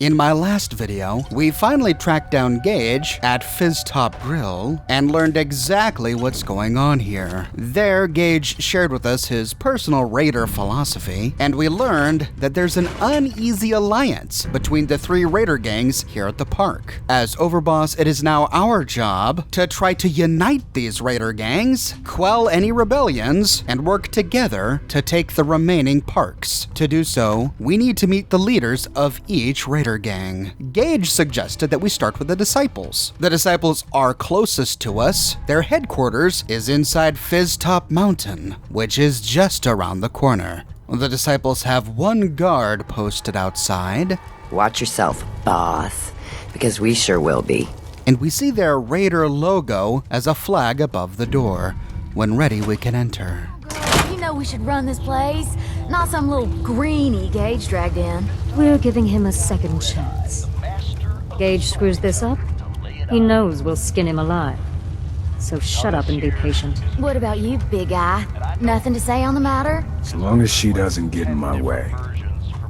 In my last video, we finally tracked down Gage at Fizztop Grill and learned exactly what's going on here. There, Gage shared with us his personal raider philosophy, and we learned that there's an uneasy alliance between the three raider gangs here at the park. As Overboss, it is now our job to try to unite these raider gangs, quell any rebellions, and work together to take the remaining parks. To do so, we need to meet the leaders of each raider gang. Gage suggested that we start with the Disciples. The Disciples are closest to us. Their headquarters is inside Fizztop Mountain, which is just around the corner. The Disciples have one guard posted outside. Watch yourself, boss, because we sure will be. And we see their raider logo as a flag above the door. When ready, we can enter. You know we should run this place, not some little greenie Gage dragged in. We're giving him a second chance. Gage screws this up, he knows we'll skin him alive. So shut up and be patient. What about you, big guy? Nothing to say on the matter? As long as she doesn't get in my way.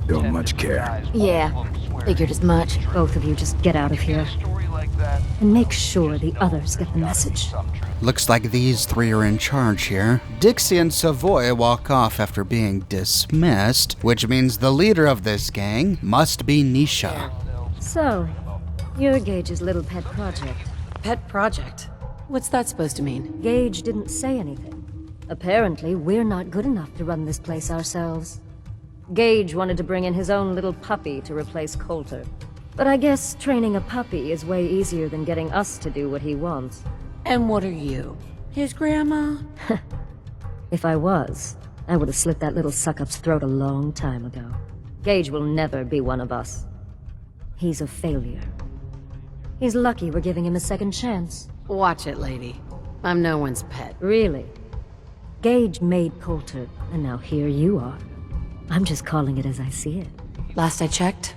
Don't much care. Yeah, figured as much. Both of you just get out of here. And make sure the others get the message. Looks like these three are in charge here. Dixie and Savoy walk off after being dismissed, which means the leader of this gang must be Nisha. So, you're Gage's little pet project. Pet project? What's that supposed to mean? Gage didn't say anything. Apparently, we're not good enough to run this place ourselves. Gage wanted to bring in his own little puppy to replace Coulter. But I guess training a puppy is way easier than getting us to do what he wants. And what are you? His grandma? If I was, I would have slit that little suck-up's throat a long time ago. Gage will never be one of us. He's a failure. He's lucky we're giving him a second chance. Watch it, lady. I'm no one's pet. Really? Gage made Coulter, and now here you are. I'm just calling it as I see it. Last I checked,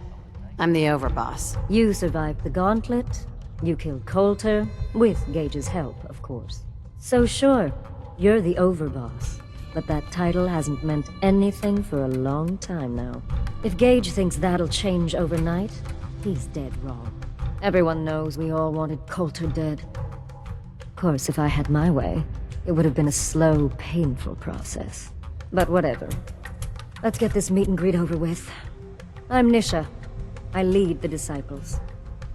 I'm the overboss. You survived the gauntlet. You killed Coulter, with Gage's help, of course. So sure, you're the overboss, but that title hasn't meant anything for a long time now. If Gage thinks that'll change overnight, he's dead wrong. Everyone knows we all wanted Coulter dead. Of course, if I had my way, it would have been a slow, painful process. But whatever. Let's get this meet and greet over with. I'm Nisha. I lead the Disciples.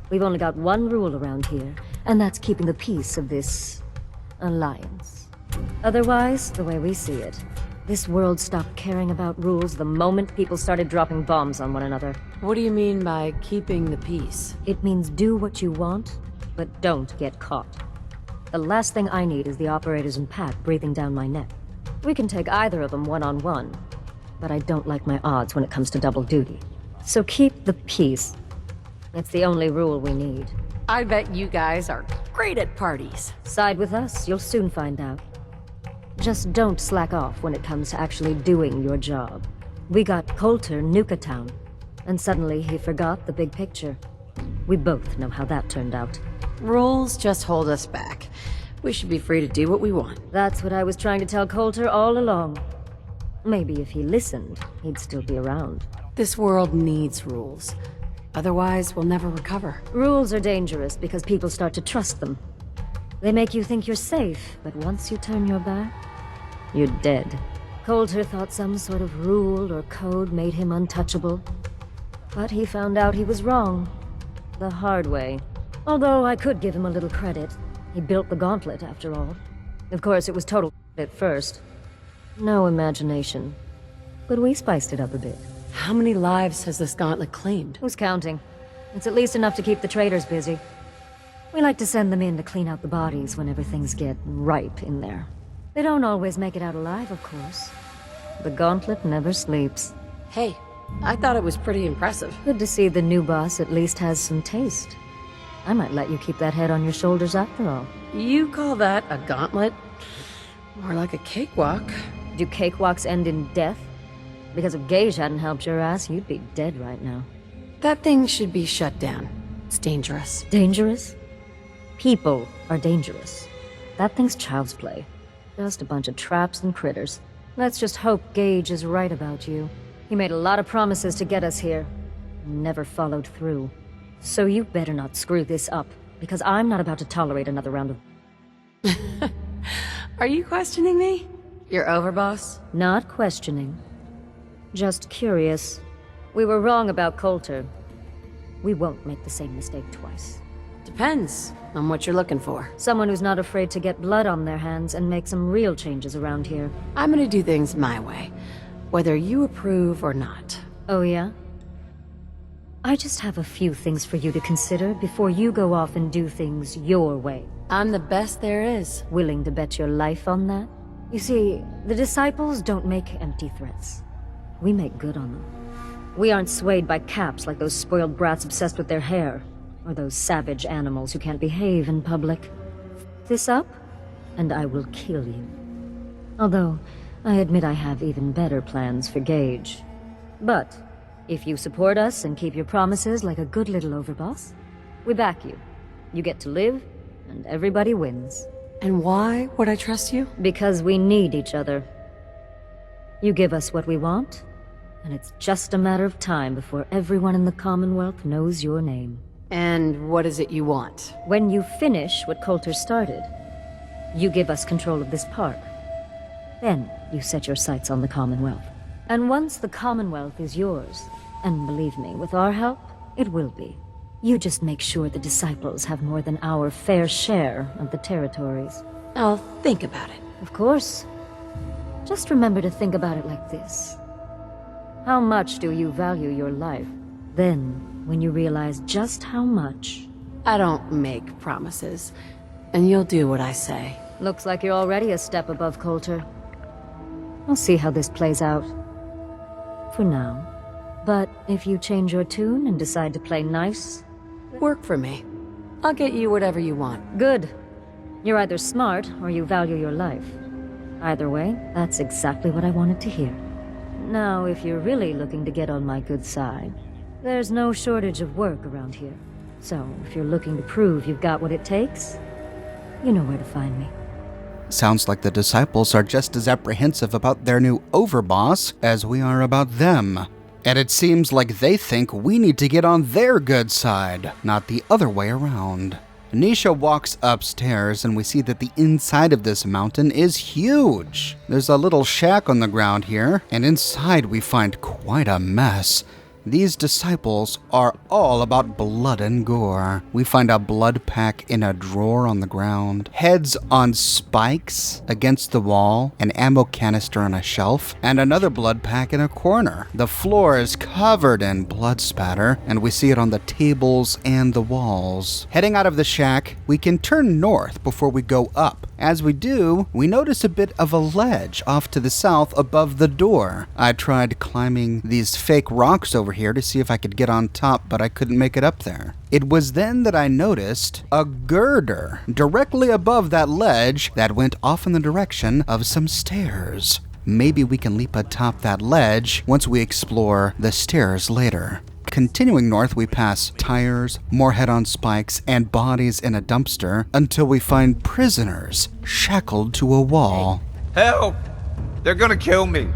We've only got one rule around here, and that's keeping the peace of this alliance. Otherwise, the way we see it, this world stopped caring about rules the moment people started dropping bombs on one another. What do you mean by keeping the peace? It means do what you want, but don't get caught. The last thing I need is the operators and Pat breathing down my neck. We can take either of them one-on-one, but I don't like my odds when it comes to double duty. So keep the peace. It's the only rule we need. I bet you guys are great at parties. Side with us, you'll soon find out. Just don't slack off when it comes to actually doing your job. We got Coulter Nuka Town, and suddenly he forgot the big picture. We both know how that turned out. Rules just hold us back. We should be free to do what we want. That's what I was trying to tell Coulter all along. Maybe if he listened, he'd still be around. This world needs rules. Otherwise, we'll never recover. Rules are dangerous because people start to trust them. They make you think you're safe, but once you turn your back, you're dead. Coulter thought some sort of rule or code made him untouchable. But he found out he was wrong. The hard way. Although I could give him a little credit. He built the gauntlet, after all. Of course, it was total at first. No imagination. But we spiced it up a bit. How many lives has this gauntlet claimed? Who's counting? It's at least enough to keep the traders busy. We like to send them in to clean out the bodies whenever things get ripe in there. They don't always make it out alive, of course. The gauntlet never sleeps. Hey, I thought it was pretty impressive. Good to see the new boss at least has some taste. I might let you keep that head on your shoulders after all. You call that a gauntlet? More like a cakewalk. Do cakewalks end in death? Because if Gage hadn't helped your ass, you'd be dead right now. That thing should be shut down. It's dangerous. Dangerous? People are dangerous. That thing's child's play. Just a bunch of traps and critters. Let's just hope Gage is right about you. He made a lot of promises to get us here. never followed through. So you better not screw this up, because I'm not about to tolerate another round of... Are you questioning me? Your overboss? Not questioning. Just curious. We were wrong about Coulter. We won't make the same mistake twice. Depends on what you're looking for. Someone who's not afraid to get blood on their hands and make some real changes around here. I'm gonna do things my way, whether you approve or not. Oh yeah? I just have a few things for you to consider before you go off and do things your way. I'm the best there is. Willing to bet your life on that? You see, the Disciples don't make empty threats. We make good on them. We aren't swayed by caps like those spoiled brats obsessed with their hair, or those savage animals who can't behave in public. This up, and I will kill you. Although, I admit I have even better plans for Gage. But, if you support us and keep your promises like a good little overboss, we back you. You get to live, and everybody wins. And why would I trust you? Because we need each other. You give us what we want, and it's just a matter of time before everyone in the Commonwealth knows your name. And what is it you want? When you finish what Coulter started, you give us control of this park. Then you set your sights on the Commonwealth. And once the Commonwealth is yours, and believe me, with our help, it will be. You just make sure the Disciples have more than our fair share of the territories. I'll think about it. Of course. Just remember to think about it like this. How much do you value your life? Then, when you realize just how much... I don't make promises, and you'll do what I say. Looks like you're already a step above Coulter. I'll see how this plays out. For now. But if you change your tune and decide to play nice... Work for me. I'll get you whatever you want. Good. You're either smart or you value your life. Either way, that's exactly what I wanted to hear. Now, if you're really looking to get on my good side, there's no shortage of work around here. So, if you're looking to prove you've got what it takes, you know where to find me. Sounds like the Disciples are just as apprehensive about their new overboss as we are about them. And it seems like they think we need to get on their good side, not the other way around. Nisha walks upstairs and we see that the inside of this mountain is huge. There's a little shack on the ground here, and inside we find quite a mess. These Disciples are all about blood and gore. We find a blood pack in a drawer on the ground, heads on spikes against the wall, an ammo canister on a shelf, and another blood pack in a corner. The floor is covered in blood spatter, and we see it on the tables and the walls. Heading out of the shack, we can turn north before we go up. As we do, we notice a bit of a ledge off to the south above the door. I tried climbing these fake rocks over here to see if I could get on top, but I couldn't make it up there. It was then that I noticed a girder directly above that ledge that went off in the direction of some stairs. Maybe we can leap atop that ledge once we explore the stairs later. Continuing north, we pass tires, more head-on spikes, and bodies in a dumpster until we find prisoners shackled to a wall. Help! They're gonna kill me!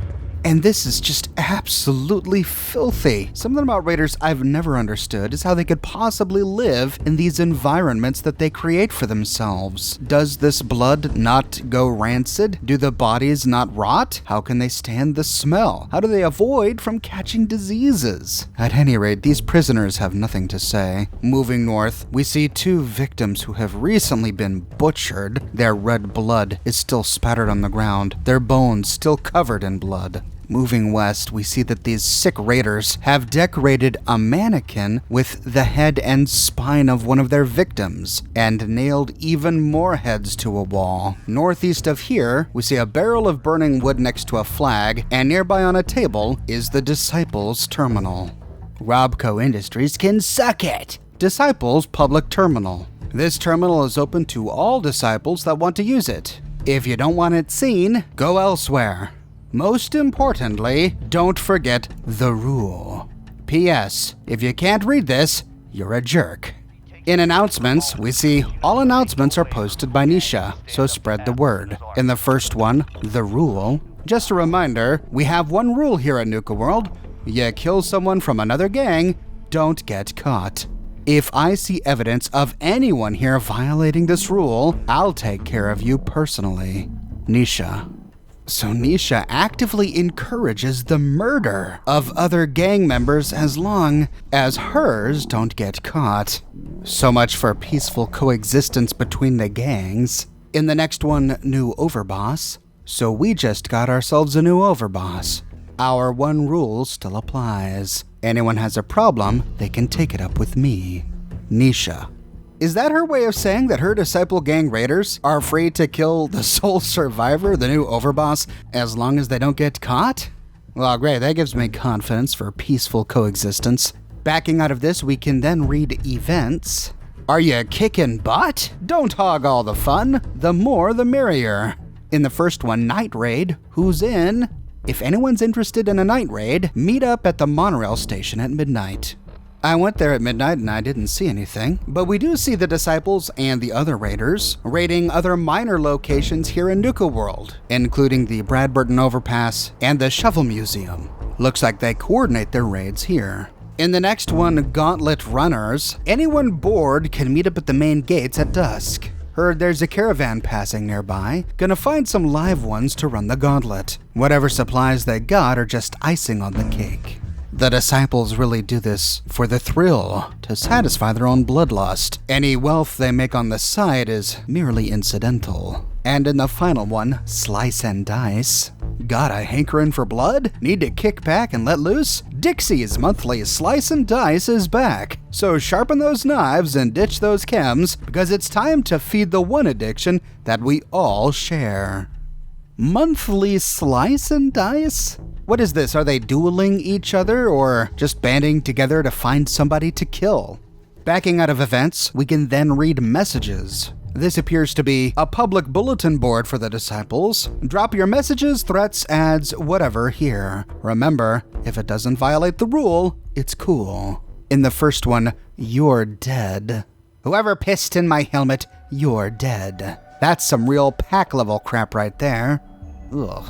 And this is just absolutely filthy. Something about raiders I've never understood is how they could possibly live in these environments that they create for themselves. Does this blood not go rancid? Do the bodies not rot? How can they stand the smell? How do they avoid from catching diseases? At any rate, these prisoners have nothing to say. Moving north, we see two victims who have recently been butchered. Their red blood is still spattered on the ground, their bones still covered in blood. Moving west, we see that these sick raiders have decorated a mannequin with the head and spine of one of their victims, and nailed even more heads to a wall. Northeast of here, we see a barrel of burning wood next to a flag, and nearby on a table is the Disciples Terminal. Robco Industries can suck it! Disciples Public Terminal. This terminal is open to all Disciples that want to use it. If you don't want it seen, go elsewhere. Most importantly, don't forget the rule. P.S. If you can't read this, you're a jerk. In announcements, we see all announcements are posted by Nisha, so spread the word. In the first one, the rule. Just a reminder, we have one rule here at Nuka World. You kill someone from another gang, don't get caught. If I see evidence of anyone here violating this rule, I'll take care of you personally. Nisha. So Nisha actively encourages the murder of other gang members as long as hers don't get caught. So much for peaceful coexistence between the gangs. In the next one, new overboss. So we just got ourselves a new overboss. Our one rule still applies. Anyone has a problem, they can take it up with me. Nisha. Is that her way of saying that her disciple gang raiders are free to kill the sole survivor, the new overboss, as long as they don't get caught? Well, great, that gives me confidence for peaceful coexistence. Backing out of this, we can then read events. Are you kicking butt? Don't hog all the fun. The more, the merrier. In the first one, night raid. Who's in? If anyone's interested in a night raid, meet up at the monorail station at midnight. I went there at midnight and I didn't see anything, but we do see the disciples and the other raiders raiding other minor locations here in Nuka World, including the Bradburton Overpass and the Shovel Museum. Looks like they coordinate their raids here. In the next one, Gauntlet Runners, anyone bored can meet up at the main gates at dusk. Heard there's a caravan passing nearby, gonna find some live ones to run the gauntlet. Whatever supplies they got are just icing on the cake. The disciples really do this for the thrill, to satisfy their own bloodlust. Any wealth they make on the side is merely incidental. And in the final one, Slice and Dice. Got a hankering for blood? Need to kick back and let loose? Dixie's monthly Slice and Dice is back. So sharpen those knives and ditch those chems, because it's time to feed the one addiction that we all share. Monthly Slice and Dice? What is this? Are they dueling each other or just banding together to find somebody to kill? Backing out of events, we can then read messages. This appears to be a public bulletin board for the disciples. Drop your messages, threats, ads, whatever here. Remember, if it doesn't violate the rule, it's cool. In the first one, you're dead. Whoever pissed in my helmet, you're dead. That's some real pack level crap right there. Ugh.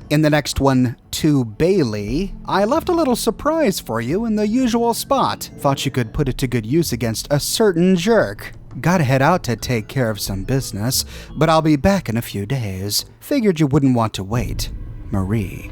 In the next one, to Bailey, I left a little surprise for you in the usual spot. Thought you could put it to good use against a certain jerk. Gotta head out to take care of some business, but I'll be back in a few days. Figured you wouldn't want to wait. Marie.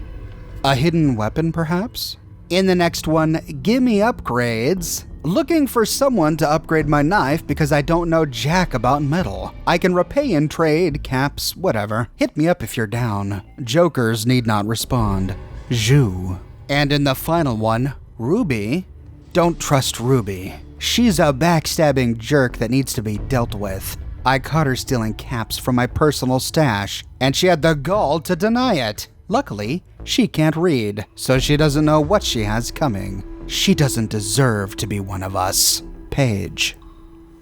A hidden weapon, perhaps? In the next one, gimme upgrades. Looking for someone to upgrade my knife because I don't know jack about metal. I can repay in trade, caps, whatever. Hit me up if you're down. Jokers need not respond. Zhu. And in the final one, Ruby. Don't trust Ruby. She's a backstabbing jerk that needs to be dealt with. I caught her stealing caps from my personal stash, and she had the gall to deny it. Luckily, she can't read, so she doesn't know what she has coming. She doesn't deserve to be one of us. Paige.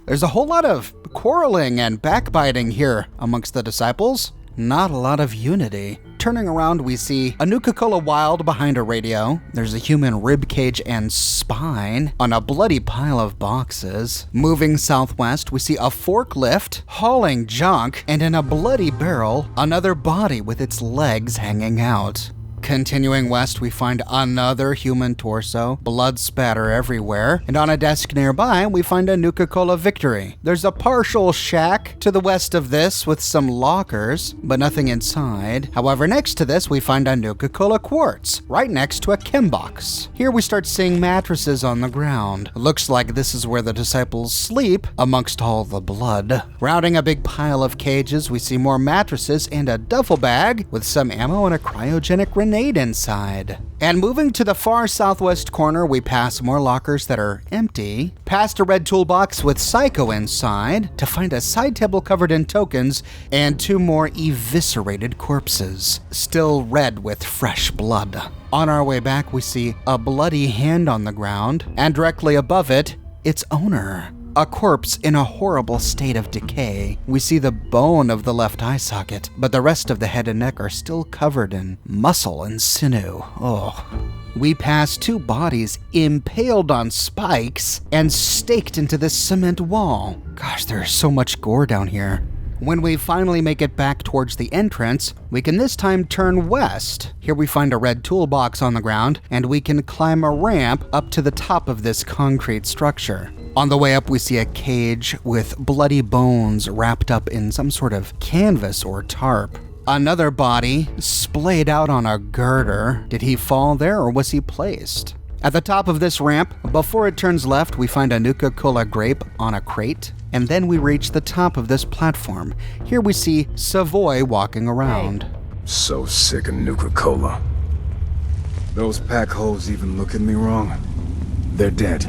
There's a whole lot of quarreling and backbiting here amongst the disciples. Not a lot of unity. Turning around, we see a Nuka-Cola Wild behind a radio. There's a human rib cage and spine on a bloody pile of boxes. Moving southwest, we see a forklift hauling junk, and in a bloody barrel, another body with its legs hanging out. Continuing west, we find another human torso, blood spatter everywhere, and on a desk nearby, we find a Nuka-Cola Victory. There's a partial shack to the west of this with some lockers, but nothing inside. However, next to this, we find a Nuka-Cola Quartz, right next to a chem box. Here we start seeing mattresses on the ground. Looks like this is where the disciples sleep amongst all the blood. Rounding a big pile of cages, we see more mattresses and a duffel bag with some ammo and a cryogenic grenade inside. And moving to the far southwest corner, we pass more lockers that are empty, past a red toolbox with Psycho inside, to find a side table covered in tokens, and 2 more eviscerated corpses, still red with fresh blood. On our way back, we see a bloody hand on the ground, and directly above it, its owner. A corpse in a horrible state of decay. We see the bone of the left eye socket, but the rest of the head and neck are still covered in muscle and sinew. Oh. We pass 2 bodies impaled on spikes and staked into this cement wall. Gosh, there's so much gore down here. When we finally make it back towards the entrance, we can this time turn west. Here we find a red toolbox on the ground, and we can climb a ramp up to the top of this concrete structure. On the way up, we see a cage with bloody bones wrapped up in some sort of canvas or tarp. Another body splayed out on a girder. Did he fall there or was he placed? At the top of this ramp, before it turns left, we find a Nuka-Cola grape on a crate, and then we reach the top of this platform. Here we see Savoy walking around. So sick of Nuka-Cola. Those pack holes even look at me wrong. They're dead.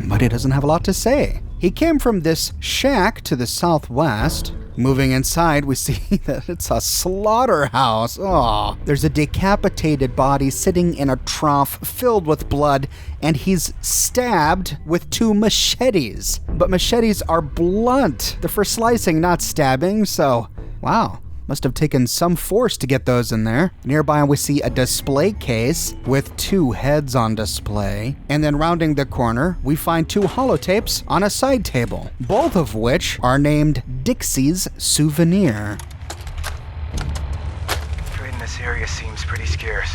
But he doesn't have a lot to say. He came from this shack to the southwest. Moving inside, we see that it's a slaughterhouse. Oh, there's a decapitated body sitting in a trough filled with blood, and he's stabbed with 2 machetes. But machetes are blunt. They're for slicing, not stabbing, so wow. Must have taken some force to get those in there. Nearby, we see a display case with 2 heads on display. And then rounding the corner, we find 2 holotapes on a side table, both of which are named Dixie's Souvenir. Trade in this area seems pretty scarce.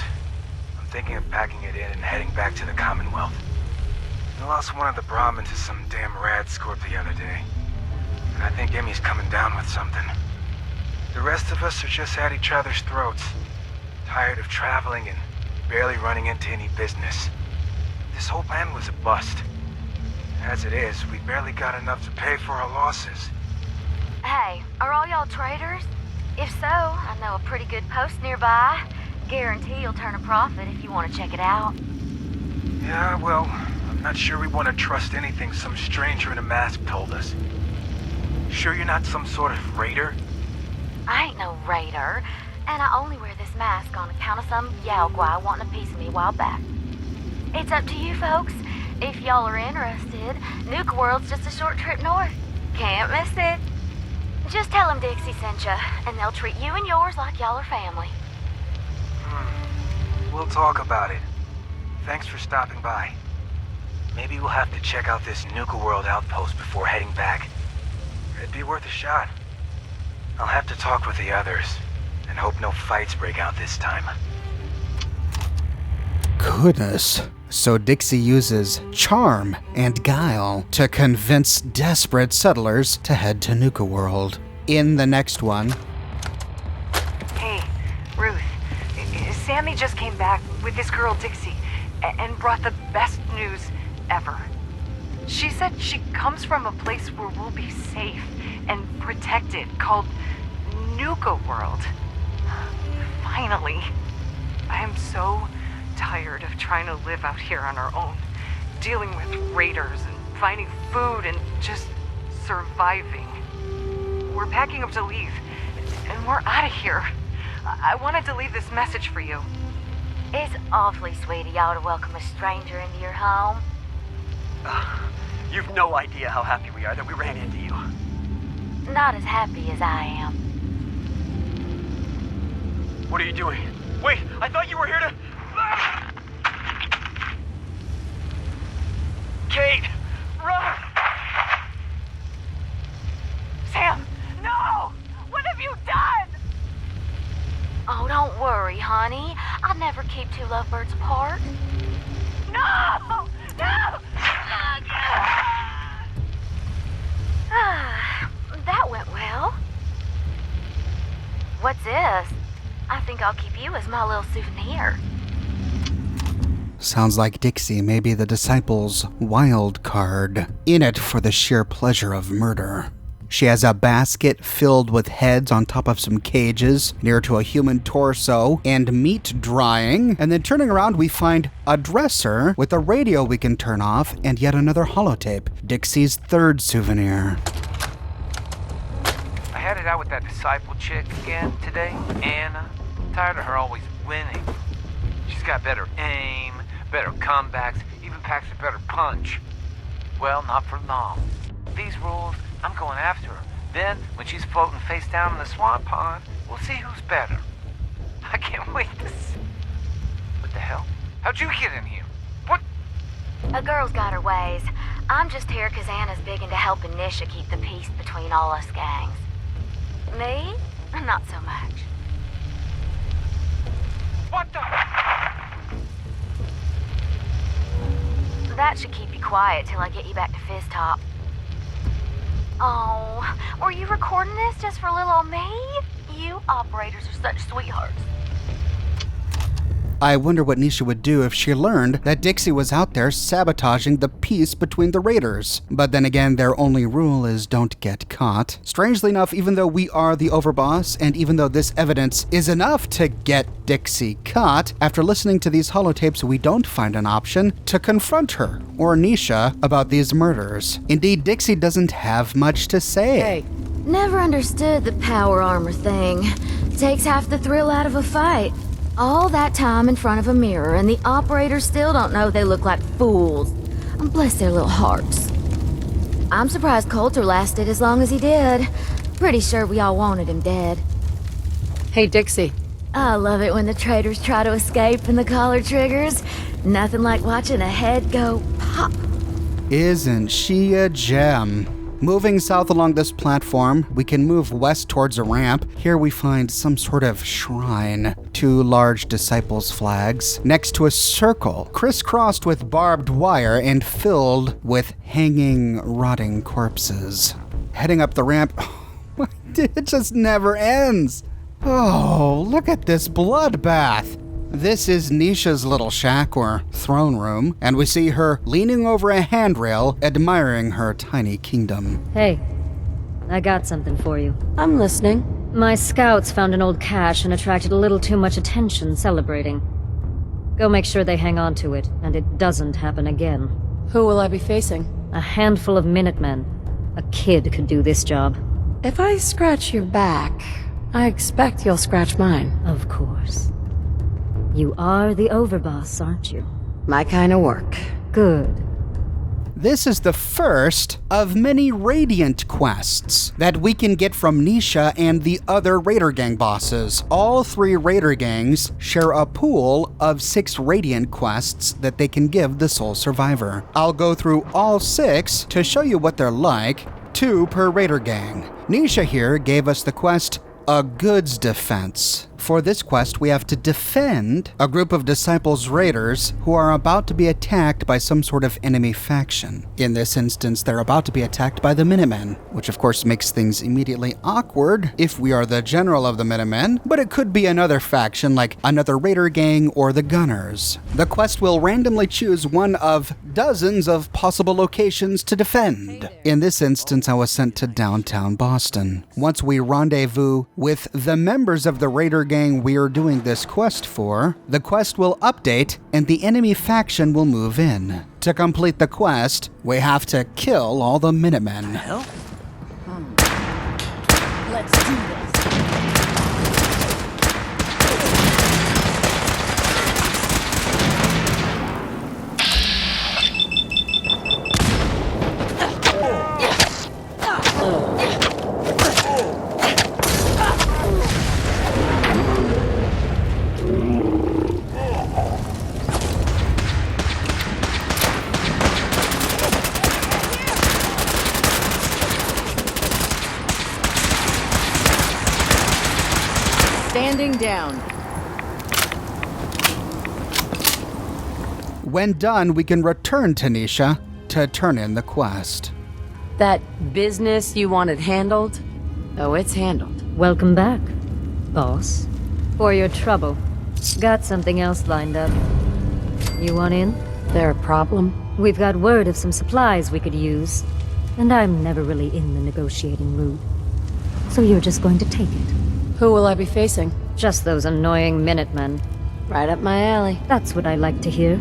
I'm thinking of packing it in and heading back to the Commonwealth. I lost one of the Brahmins to some damn rad scorp the other day. And I think Emmy's coming down with something. The rest of us are just at each other's throats, tired of traveling and barely running into any business. This whole plan was a bust. As it is, we barely got enough to pay for our losses. Hey, are all y'all traders? If so, I know a pretty good post nearby. Guarantee you'll turn a profit if you want to check it out. Yeah, well, I'm not sure we want to trust anything some stranger in a mask told us. Sure you're not some sort of raider? I ain't no raider, and I only wear this mask on account of some Yao guy wanting a piece of me a while back. It's up to you folks. If y'all are interested, Nuka World's just a short trip north. Can't miss it. Just tell them Dixie sent ya, and they'll treat you and yours like y'all are family. We'll talk about it. Thanks for stopping by. Maybe we'll have to check out this Nuka World outpost before heading back. It'd be worth a shot. I'll have to talk with the others, and hope no fights break out this time. Goodness. So Dixie uses charm and guile to convince desperate settlers to head to Nuka World. In the next one... Hey, Ruth. Sammy just came back with this girl Dixie and brought the best news ever. She said she comes from a place where we'll be safe and protected, called Nuka World. Finally. I am so tired of trying to live out here on our own, dealing with raiders and finding food and just surviving. We're packing up to leave, and we're out of here. I wanted to leave this message for you. It's awfully sweet of y'all to welcome a stranger into your home. You've no idea how happy we are that we ran into you. Not as happy as I am. What are you doing? Wait, I thought you were here to... Kate! Run! Sam! No! What have you done? Oh, don't worry, honey. I'd never keep 2 lovebirds apart. No! No! That went well. What's this? I think I'll keep you as my little souvenir. Sounds like Dixie may be the disciples' wild card, in it for the sheer pleasure of murder. She has a basket filled with heads on top of some cages near to a human torso and meat drying, and then turning around we find a dresser with a radio we can turn off and yet another holotape, Dixie's 3rd souvenir. I had it out with that disciple chick again today, Anna. Tired of her always winning. She's got better aim, better comebacks, even packs a better punch. Well, not for long. These rules, I'm going after her. Then, when she's floating face down in the swamp pond, we'll see who's better. I can't wait to see. What the hell? How'd you get in here? What? A girl's got her ways. I'm just here 'cause Anna's big into helping Nisha keep the peace between all us gangs. Me? Not so much. What the? That should keep you quiet till I get you back to Fizztop. Oh, were you recording this just for little old me? You operators are such sweethearts. I wonder what Nisha would do if she learned that Dixie was out there sabotaging the peace between the raiders. But then again, their only rule is don't get caught. Strangely enough, even though we are the overboss, and even though this evidence is enough to get Dixie caught, after listening to these holotapes, we don't find an option to confront her or Nisha about these murders. Indeed, Dixie doesn't have much to say. Hey, Never understood the power armor thing. Takes half the thrill out of a fight. All that time in front of a mirror, and the operators still don't know they look like fools. Bless their little hearts. I'm surprised Coulter lasted as long as he did. Pretty sure we all wanted him dead. hey Dixie. I love it when the traitors try to escape and the collar triggers. Nothing like watching a head go pop. Isn't she a gem? Moving south along this platform, we can move west towards a ramp. Here we find some sort of shrine. 2 large disciples' flags next to a circle, crisscrossed with barbed wire and filled with hanging, rotting corpses. Heading up the ramp, it just never ends. Oh, look at this bloodbath. This is Nisha's little shack or throne room, and we see her leaning over a handrail, admiring her tiny kingdom. Hey, I got something for you. I'm listening. My scouts found an old cache and attracted a little too much attention celebrating. Go make sure they hang on to it, and it doesn't happen again. Who will I be facing? A handful of Minutemen. A kid could do this job. If I scratch your back, I expect you'll scratch mine. Of course. You are the overboss, aren't you? My kind of work. Good. This is the first of many Radiant quests that we can get from Nisha and the other Raider Gang bosses. All 3 Raider Gangs share a pool of 6 Radiant quests that they can give the sole survivor. I'll go through all 6 to show you what they're like, 2 per Raider Gang. Nisha here gave us the quest, A Goods Defense. For this quest, we have to defend a group of Disciples Raiders who are about to be attacked by some sort of enemy faction. In this instance, they're about to be attacked by the Minutemen, which of course makes things immediately awkward if we are the general of the Minutemen, but it could be another faction like another Raider Gang or the Gunners. The quest will randomly choose one of dozens of possible locations to defend. In this instance, I was sent to downtown Boston. Once we rendezvous with the members of the Raider Gang we are doing this quest for, the quest will update and the enemy faction will move in. To complete the quest, we have to kill all the Minutemen. Let's do this. Standing down. When done, we can return to Nisha to turn in the quest. That business you wanted handled? Oh, it's handled. Welcome back, boss. For your trouble. Got something else lined up. You want in? There a problem? We've got word of some supplies we could use. And I'm never really in the negotiating mood. So you're just going to take it. Who will I be facing? Just those annoying Minutemen. Right up my alley. That's what I like to hear.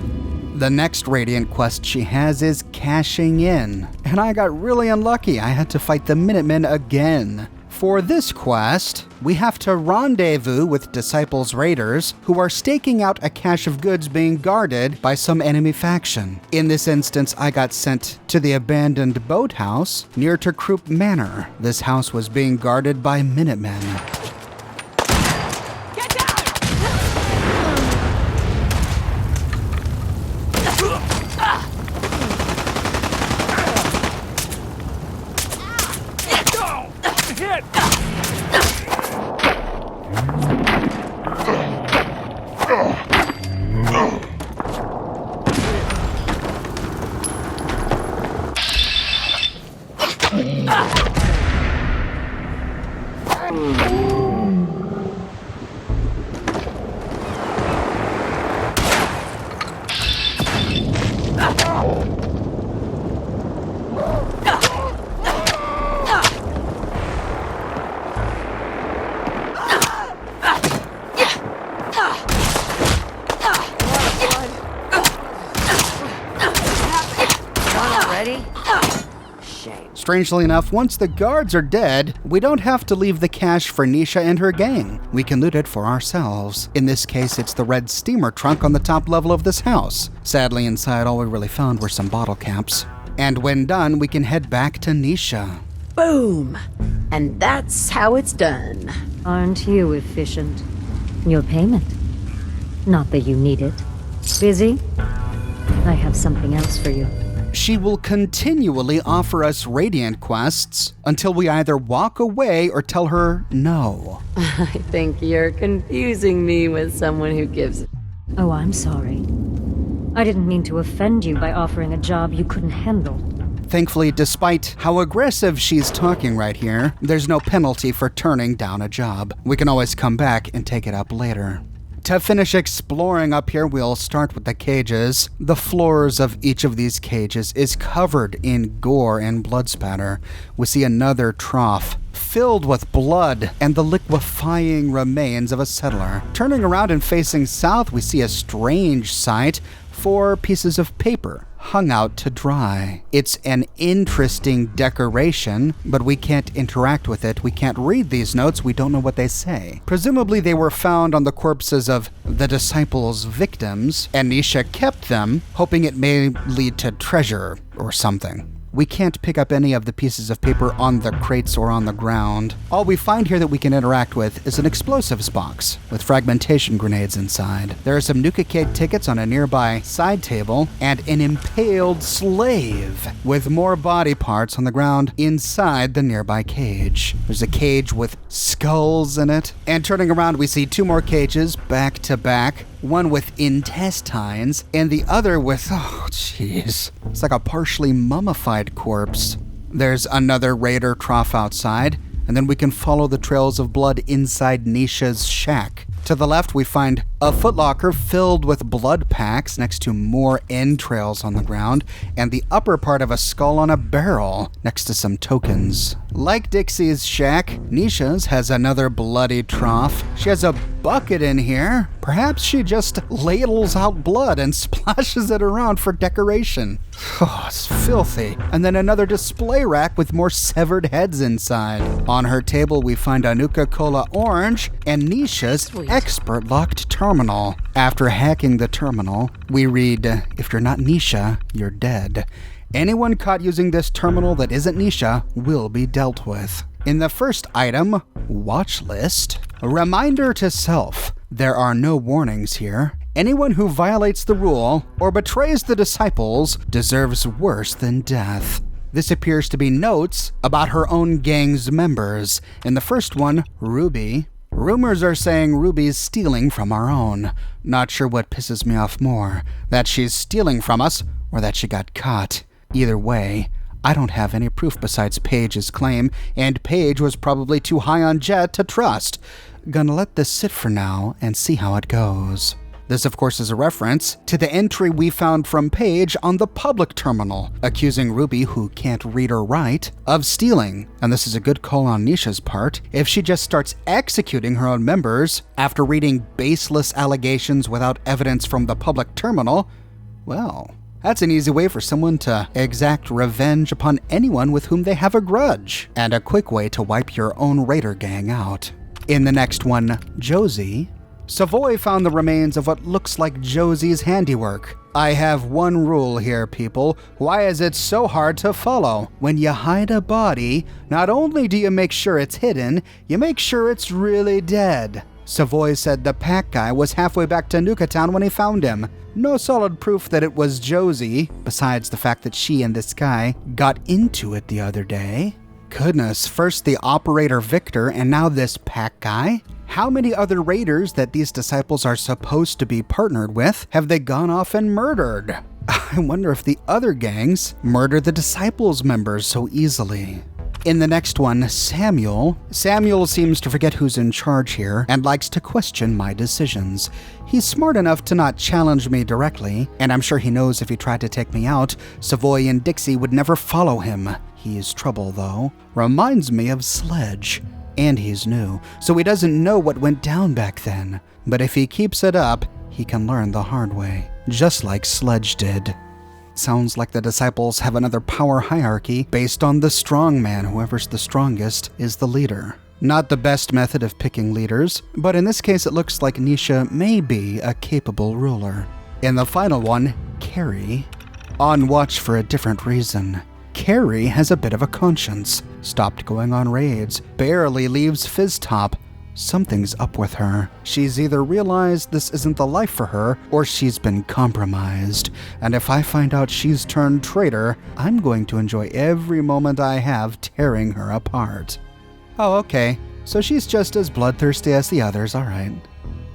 The next Radiant quest she has is cashing in. And I got really unlucky. I had to fight the Minutemen again. For this quest, we have to rendezvous with Disciples Raiders who are staking out a cache of goods being guarded by some enemy faction. In this instance, I got sent to the abandoned boathouse near to Croup Manor. This house was being guarded by Minutemen. Strangely enough, once the guards are dead, we don't have to leave the cash for Nisha and her gang. We can loot it for ourselves. In this case, it's the red steamer trunk on the top level of this house. Sadly, inside all we really found were some bottle caps. And when done, we can head back to Nisha. Boom! And that's how it's done. Aren't you efficient? Your payment. Not that you need it. Busy? I have something else for you. She will continually offer us Radiant quests until we either walk away or tell her no. I think you're confusing me with someone who gives... Oh, I'm sorry. I didn't mean to offend you by offering a job you couldn't handle. Thankfully, despite how aggressive she's talking right here, there's no penalty for turning down a job. We can always come back and take it up later. To finish exploring up here, we'll start with the cages. The floors of each of these cages is covered in gore and blood spatter. We see another trough filled with blood and the liquefying remains of a settler. Turning around and facing south, we see a strange sight. 4 pieces of paper hung out to dry. It's an interesting decoration, but we can't interact with it. We can't read these notes. We don't know what they say. Presumably they were found on the corpses of the disciples' victims, and Nisha kept them, hoping it may lead to treasure or something. We can't pick up any of the pieces of paper on the crates or on the ground. All we find here that we can interact with is an explosives box with fragmentation grenades inside. There are some Nuka tickets on a nearby side table and an impaled slave with more body parts on the ground inside the nearby cage. There's a cage with skulls in it. And turning around, we see 2 more cages back to back. One with intestines, and the other with, oh jeez, it's like a partially mummified corpse. There's another raider trough outside, and then we can follow the trails of blood inside Nisha's shack. To the left, we find a footlocker filled with blood packs next to more entrails on the ground, and the upper part of a skull on a barrel next to some tokens. Like Dixie's shack, Nisha's has another bloody trough. She has a bucket in here. Perhaps she just ladles out blood and splashes it around for decoration. Oh, it's filthy. And then another display rack with more severed heads inside. On her table, we find a Nuka Cola Orange and Nisha's expert locked terminal. After hacking the terminal, we read, "If you're not Nisha, you're dead. Anyone caught using this terminal that isn't Nisha will be dealt with." In the first item, watch list, a reminder to self. There are no warnings here. Anyone who violates the rule or betrays the disciples deserves worse than death. This appears to be notes about her own gang's members. In the first one, Ruby. Rumors are saying Ruby's stealing from our own. Not sure what pisses me off more, that she's stealing from us or that she got caught. Either way, I don't have any proof besides Paige's claim, and Paige was probably too high on Jet to trust. Gonna let this sit for now and see how it goes. This, of course, is a reference to the entry we found from Paige on the public terminal, accusing Ruby, who can't read or write, of stealing. And this is a good call on Nisha's part. If she just starts executing her own members after reading baseless allegations without evidence from the public terminal, well, that's an easy way for someone to exact revenge upon anyone with whom they have a grudge, and a quick way to wipe your own raider gang out. In the next one, Josie. Savoy found the remains of what looks like Josie's handiwork. I have one rule here, people. Why is it so hard to follow? When you hide a body, not only do you make sure it's hidden, you make sure it's really dead. Savoy said the pack guy was halfway back to Nuka Town when he found him. No solid proof that it was Josie, besides the fact that she and this guy got into it the other day. Goodness, first the operator Victor and now this pack guy? How many other raiders that these disciples are supposed to be partnered with have they gone off and murdered? I wonder if the other gangs murder the disciples' members so easily. In the next one, Samuel seems to forget who's in charge here and likes to question my decisions. He's smart enough to not challenge me directly, and I'm sure he knows if he tried to take me out, Savoy and Dixie would never follow him. He's trouble, though. Reminds me of Sledge. And he's new, so he doesn't know what went down back then. But if he keeps it up, he can learn the hard way, just like Sledge did. Sounds like the disciples have another power hierarchy based on the strong man. Whoever's the strongest is the leader. Not the best method of picking leaders, but in this case it looks like Nisha may be a capable ruler. In the final one, Carrie, on watch for a different reason. Carrie has a bit of a conscience, stopped going on raids, barely leaves Fizztop. Something's up with her. She's either realized this isn't the life for her, or she's been compromised. And if I find out she's turned traitor, I'm going to enjoy every moment I have tearing her apart. Oh, okay. So she's just as bloodthirsty as the others, alright.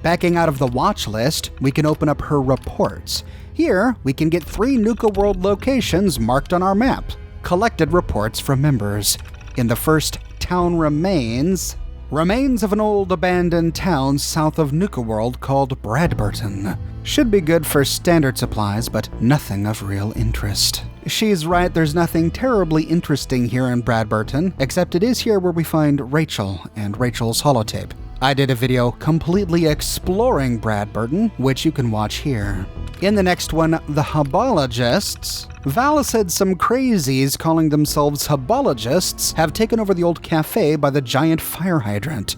Backing out of the watch list, we can open up her reports. Here, we can get 3 Nuka World locations marked on our map. Collected reports from members. In the first, town remains of an old abandoned town south of Nuka World called Bradburton. Should be good for standard supplies, but nothing of real interest. She's right, there's nothing terribly interesting here in Bradburton, except it is here where we find Rachel and Rachel's holotape. I did a video completely exploring Bradburton, which you can watch here. In the next one, the Hubologists. Val said some crazies calling themselves Hubologists have taken over the old cafe by the giant fire hydrant.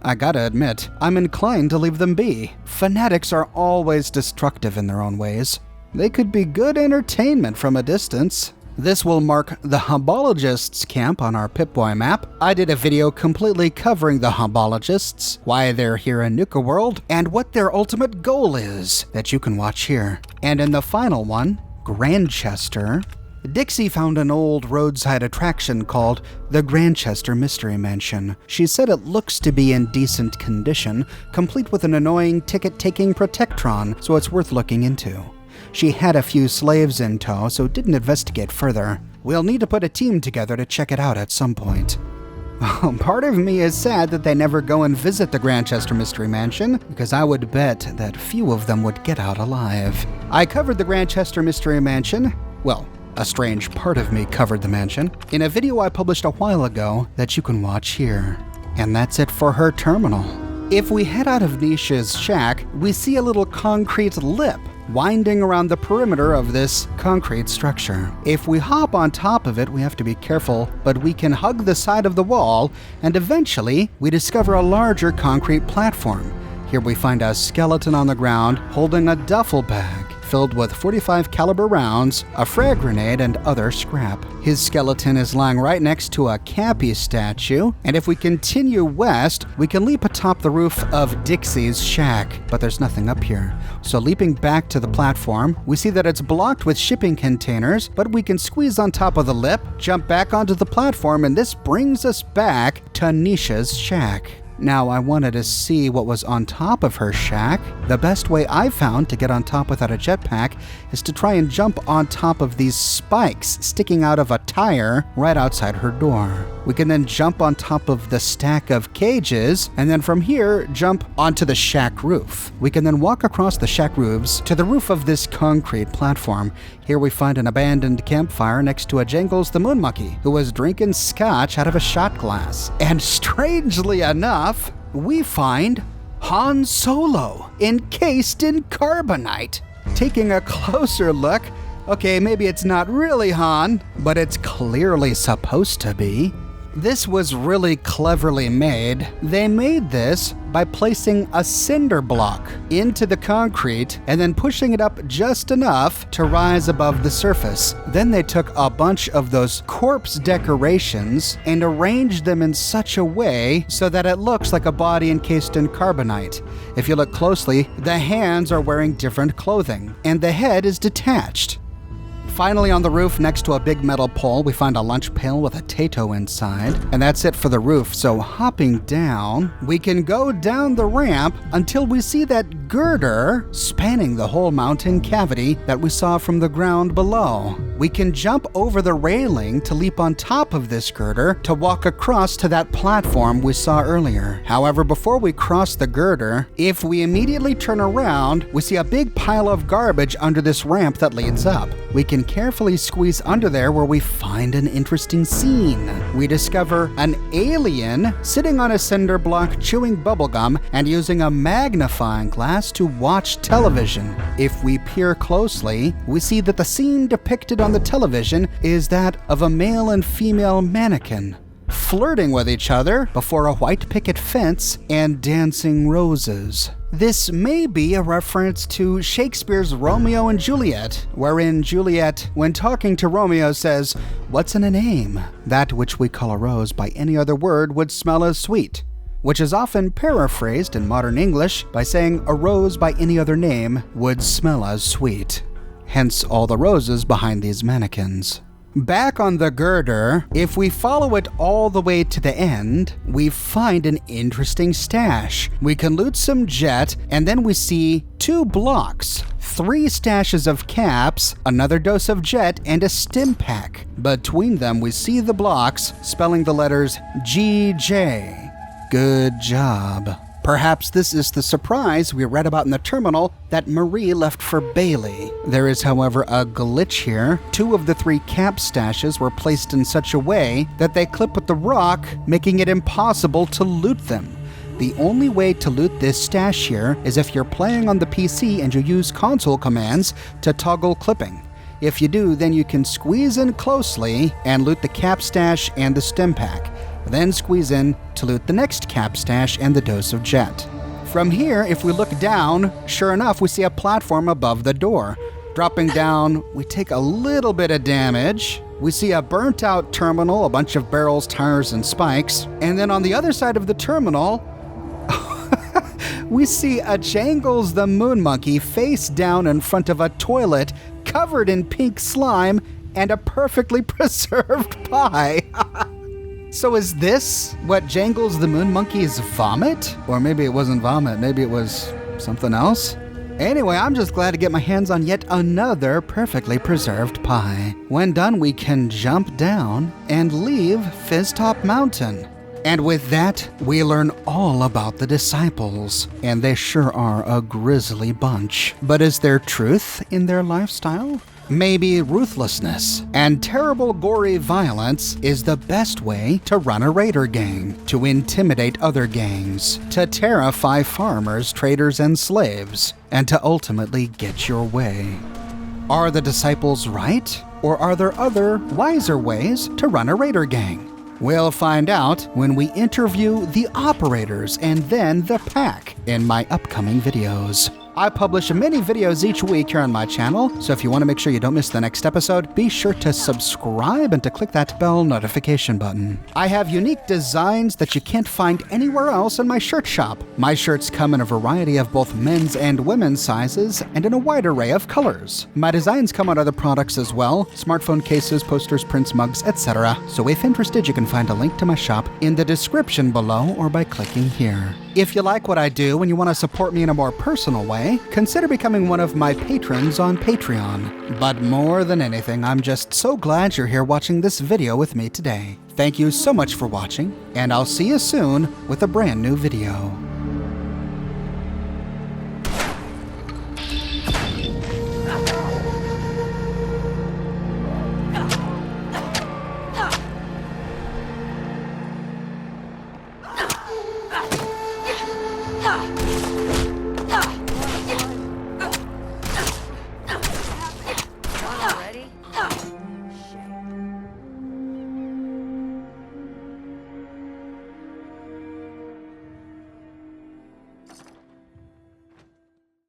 I gotta admit, I'm inclined to leave them be. Fanatics are always destructive in their own ways. They could be good entertainment from a distance. This will mark the Hubologists camp on our Pip-Boy map. I did a video completely covering the Hubologists, why they're here in Nuka World, and what their ultimate goal is, that you can watch here. And in the final one, Grantchester, Dixie found an old roadside attraction called the Grantchester Mystery Mansion. She said it looks to be in decent condition, complete with an annoying ticket-taking protectron, so it's worth looking into. She had a few slaves in tow, so didn't investigate further. We'll need to put a team together to check it out at some point. Part of me is sad that they never go and visit the Grantchester Mystery Mansion, because I would bet that few of them would get out alive. I covered the Grantchester Mystery Mansion. Well, a strange part of me covered the mansion in a video I published a while ago that you can watch here. And that's it for her terminal. If we head out of Nisha's shack, we see a little concrete lip winding around the perimeter of this concrete structure. If we hop on top of it, we have to be careful, but we can hug the side of the wall, and eventually we discover a larger concrete platform. Here we find a skeleton on the ground holding a duffel bag filled with .45 caliber rounds, a frag grenade, and other scrap. His skeleton is lying right next to a Cappy statue, and if we continue west, we can leap atop the roof of Dixie's shack, but there's nothing up here. So leaping back to the platform, we see that it's blocked with shipping containers, but we can squeeze on top of the lip, jump back onto the platform, and this brings us back to Nisha's shack. Now, I wanted to see what was on top of her shack. The best way I found to get on top without a jetpack is to try and jump on top of these spikes sticking out of a tire right outside her door. We can then jump on top of the stack of cages, and then from here, jump onto the shack roof. We can then walk across the shack roofs to the roof of this concrete platform. Here we find an abandoned campfire next to a Jangles the Moon Monkey, who was drinking scotch out of a shot glass. And strangely enough, we find Han Solo, encased in carbonite. Taking a closer look, okay, maybe it's not really Han, but it's clearly supposed to be. This was really cleverly made. They made this by placing a cinder block into the concrete and then pushing it up just enough to rise above the surface. Then they took a bunch of those corpse decorations and arranged them in such a way so that it looks like a body encased in carbonite. If you look closely, the hands are wearing different clothing and the head is detached. Finally, on the roof next to a big metal pole, we find a lunch pail with a Tato inside. And that's it for the roof, so hopping down, we can go down the ramp until we see that girder spanning the whole mountain cavity that we saw from the ground below. We can jump over the railing to leap on top of this girder to walk across to that platform we saw earlier. However, before we cross the girder, if we immediately turn around, we see a big pile of garbage under this ramp that leads up. We can carefully squeeze under there where we find an interesting scene. We discover an alien sitting on a cinder block chewing bubblegum and using a magnifying glass to watch television. If we peer closely, we see that the scene depicted on the television is that of a male and female mannequin flirting with each other before a white picket fence and dancing roses. This may be a reference to Shakespeare's Romeo and Juliet, wherein Juliet, when talking to Romeo, says, "What's in a name? That which we call a rose by any other word would smell as sweet," which is often paraphrased in modern English by saying a rose by any other name would smell as sweet. Hence all the roses behind these mannequins. Back on the girder, if we follow it all the way to the end, we find an interesting stash. We can loot some jet, and then we see 2 blocks, 3 stashes of caps, another dose of jet, and a stim pack. Between them, we see the blocks spelling the letters GJ. Good job. Perhaps this is the surprise we read about in the terminal that Marie left for Bailey. There is, however, a glitch here. 2 of the 3 cap stashes were placed in such a way that they clip with the rock, making it impossible to loot them. The only way to loot this stash here is if you're playing on the PC and you use console commands to toggle clipping. If you do, then you can squeeze in closely and loot the cap stash and the stim pack. Then squeeze in to loot the next cap stash and the dose of jet. From here, if we look down, sure enough, we see a platform above the door. Dropping down, we take a little bit of damage. We see a burnt out terminal, a bunch of barrels, tires, and spikes. And then on the other side of the terminal, we see a Jangles the Moon Monkey face down in front of a toilet covered in pink slime and a perfectly preserved pie. So is this what Jangles the Moon Monkey's vomit? Or maybe it wasn't vomit, maybe it was something else? Anyway, I'm just glad to get my hands on yet another perfectly preserved pie. When done, we can jump down and leave Fizztop Mountain. And with that, we learn all about the disciples. And they sure are a grisly bunch. But is there truth in their lifestyle? Maybe ruthlessness and terrible gory violence is the best way to run a raider gang, to intimidate other gangs, to terrify farmers, traders, and slaves, and to ultimately get your way. Are the disciples right? Or are there other, wiser ways to run a raider gang? We'll find out when we interview the operators and then the pack in my upcoming videos. I publish many videos each week here on my channel, so if you want to make sure you don't miss the next episode, be sure to subscribe and to click that bell notification button. I have unique designs that you can't find anywhere else in my shirt shop. My shirts come in a variety of both men's and women's sizes and in a wide array of colors. My designs come on other products as well, smartphone cases, posters, prints, mugs, etc. So if interested, you can find a link to my shop in the description below or by clicking here. If you like what I do and you want to support me in a more personal way, consider becoming one of my patrons on Patreon. But more than anything, I'm just so glad you're here watching this video with me today. Thank you so much for watching, and I'll see you soon with a brand new video.